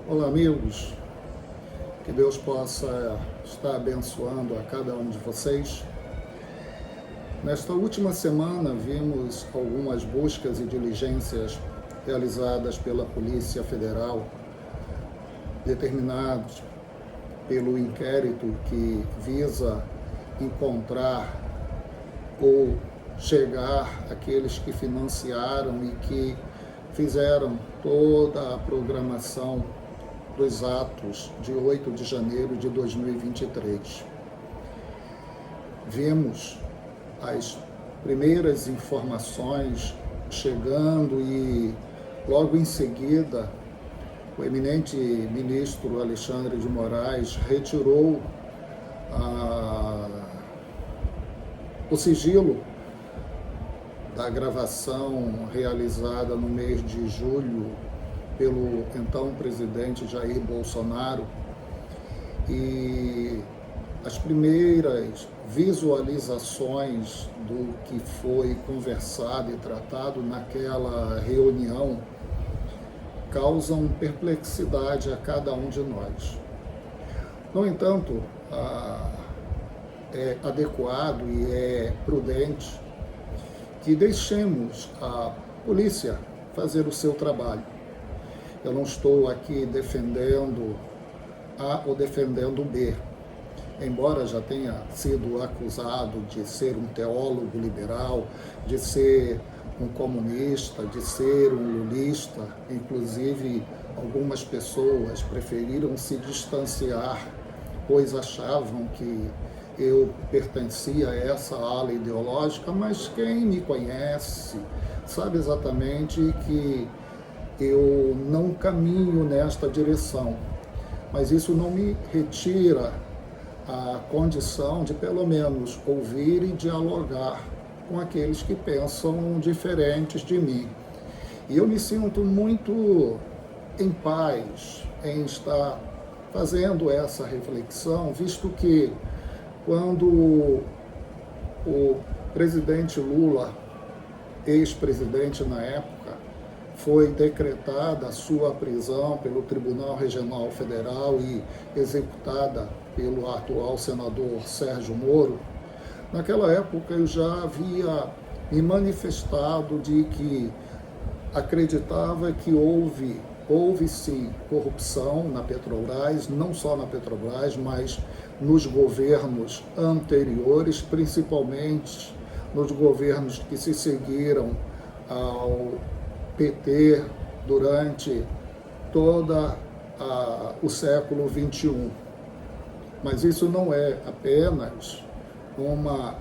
Olá, amigos. Que Deus possa estar abençoando a cada um de vocês. Nesta última semana, vimos algumas buscas e diligências realizadas pela Polícia Federal, determinados pelo inquérito que visa encontrar ou chegar àqueles que financiaram e que fizeram toda a programação dos atos de 8 de janeiro de 2023. Vimos as primeiras informações chegando e logo em seguida o eminente ministro Alexandre de Moraes retirou o sigilo da gravação realizada no mês de julho pelo então presidente Jair Bolsonaro, e as primeiras visualizações do que foi conversado e tratado naquela reunião causam perplexidade a cada um de nós. No entanto, é adequado e é prudente que deixemos a polícia fazer o seu trabalho. Eu não estou aqui defendendo A ou defendendo B, embora já tenha sido acusado de ser um teólogo liberal, de ser um comunista, de ser um lulista. Inclusive, algumas pessoas preferiram se distanciar, pois achavam que eu pertencia a essa ala ideológica, mas quem me conhece sabe exatamente que eu não caminho nesta direção, mas isso não me retira a condição de, pelo menos, ouvir e dialogar com aqueles que pensam diferentes de mim. E eu me sinto muito em paz em estar fazendo essa reflexão, visto que quando o presidente Lula, ex-presidente na época, foi decretada a sua prisão pelo Tribunal Regional Federal e executada pelo atual senador Sérgio Moro, naquela época eu já havia me manifestado de que acreditava que houve sim corrupção na Petrobras, não só na Petrobras, mas nos governos anteriores, principalmente nos governos que se seguiram ao PT durante todo o século XXI. Mas isso não é apenas uma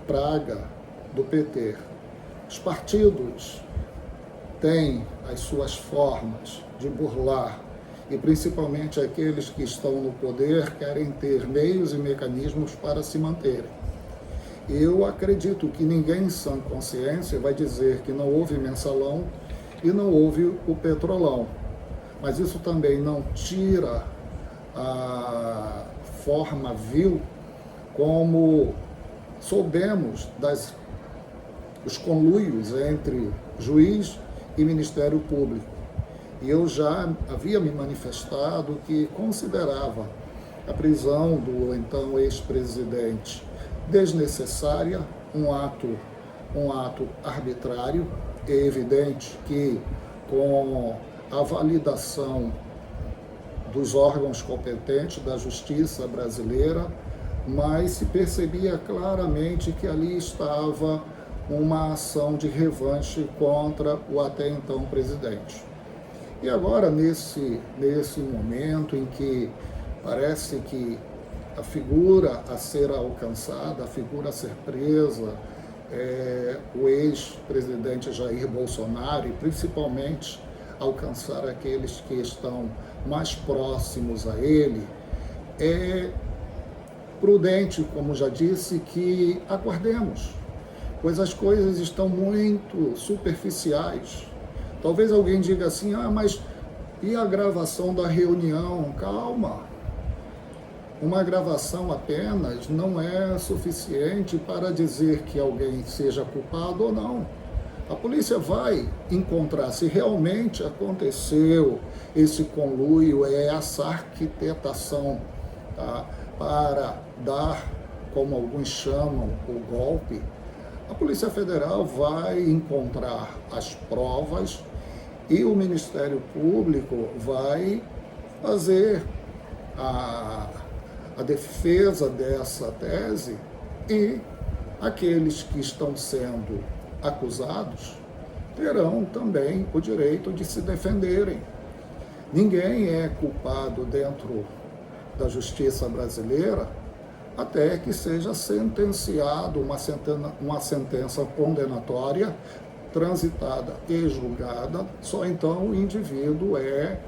praga do PT. Os partidos têm as suas formas de burlar, e principalmente aqueles que estão no poder querem ter meios e mecanismos para se manterem. Eu acredito que ninguém em sã consciência vai dizer que não houve mensalão e não houve o petrolão. Mas isso também não tira a forma vil como soubemos dos conluios entre juiz e Ministério Público. E eu já havia me manifestado que considerava a prisão do então ex-presidente desnecessária, um ato arbitrário. É evidente que com a validação dos órgãos competentes da justiça brasileira, mas se percebia claramente que ali estava uma ação de revanche contra o até então presidente. E agora, nesse momento em que parece que a figura a ser alcançada, a figura a ser presa, o ex-presidente Jair Bolsonaro, e principalmente alcançar aqueles que estão mais próximos a ele, é prudente, como já disse, que aguardemos, pois as coisas estão muito superficiais. Talvez alguém diga assim, mas e a gravação da reunião? Calma, uma gravação apenas não é suficiente para dizer que alguém seja culpado ou não. A polícia vai encontrar se realmente aconteceu esse conluio, essa arquitetação, tá, para dar, como alguns chamam, o golpe. A Polícia Federal vai encontrar as provas e o Ministério Público vai fazer a defesa dessa tese, e aqueles que estão sendo acusados terão também o direito de se defenderem. Ninguém é culpado dentro da justiça brasileira até que seja sentenciado uma sentença condenatória, transitada e julgada, só então o indivíduo é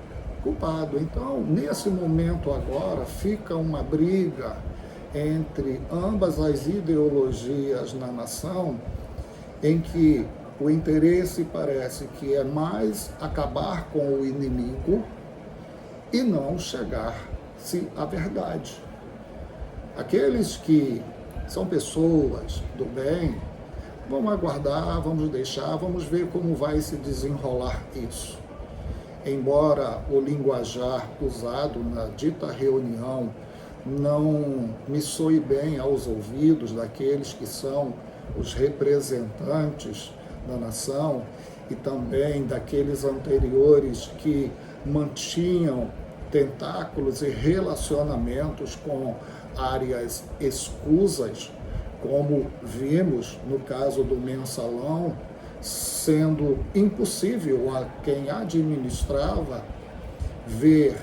culpado. Então, nesse momento agora, fica uma briga entre ambas as ideologias na nação, em que o interesse parece que é mais acabar com o inimigo e não chegar-se à verdade. Aqueles que são pessoas do bem, vamos aguardar, vamos deixar, vamos ver como vai se desenrolar isso. Embora o linguajar usado na dita reunião não me soe bem aos ouvidos daqueles que são os representantes da nação e também daqueles anteriores que mantinham tentáculos e relacionamentos com áreas escusas, como vimos no caso do mensalão, sendo impossível a quem administrava ver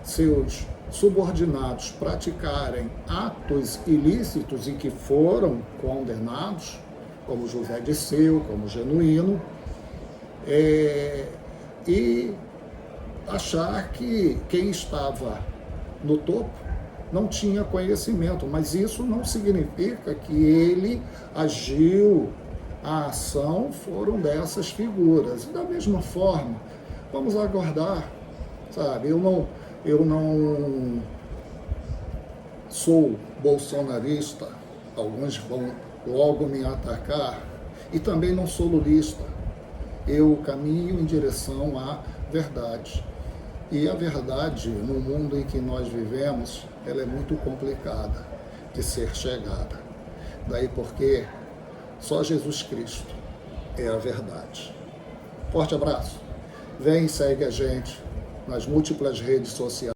seus subordinados praticarem atos ilícitos e que foram condenados, como José Disseu, como Genuíno, e achar que quem estava no topo não tinha conhecimento, mas isso não significa que ele agiu, a ação foram dessas figuras. E da mesma forma, vamos aguardar, sabe? Eu não sou bolsonarista, alguns vão logo me atacar, e também não sou lulista. Eu caminho em direção à verdade. E a verdade, no mundo em que nós vivemos, ela é muito complicada de ser chegada. Daí porque só Jesus Cristo é a verdade. Forte abraço. Vem e segue a gente nas múltiplas redes sociais.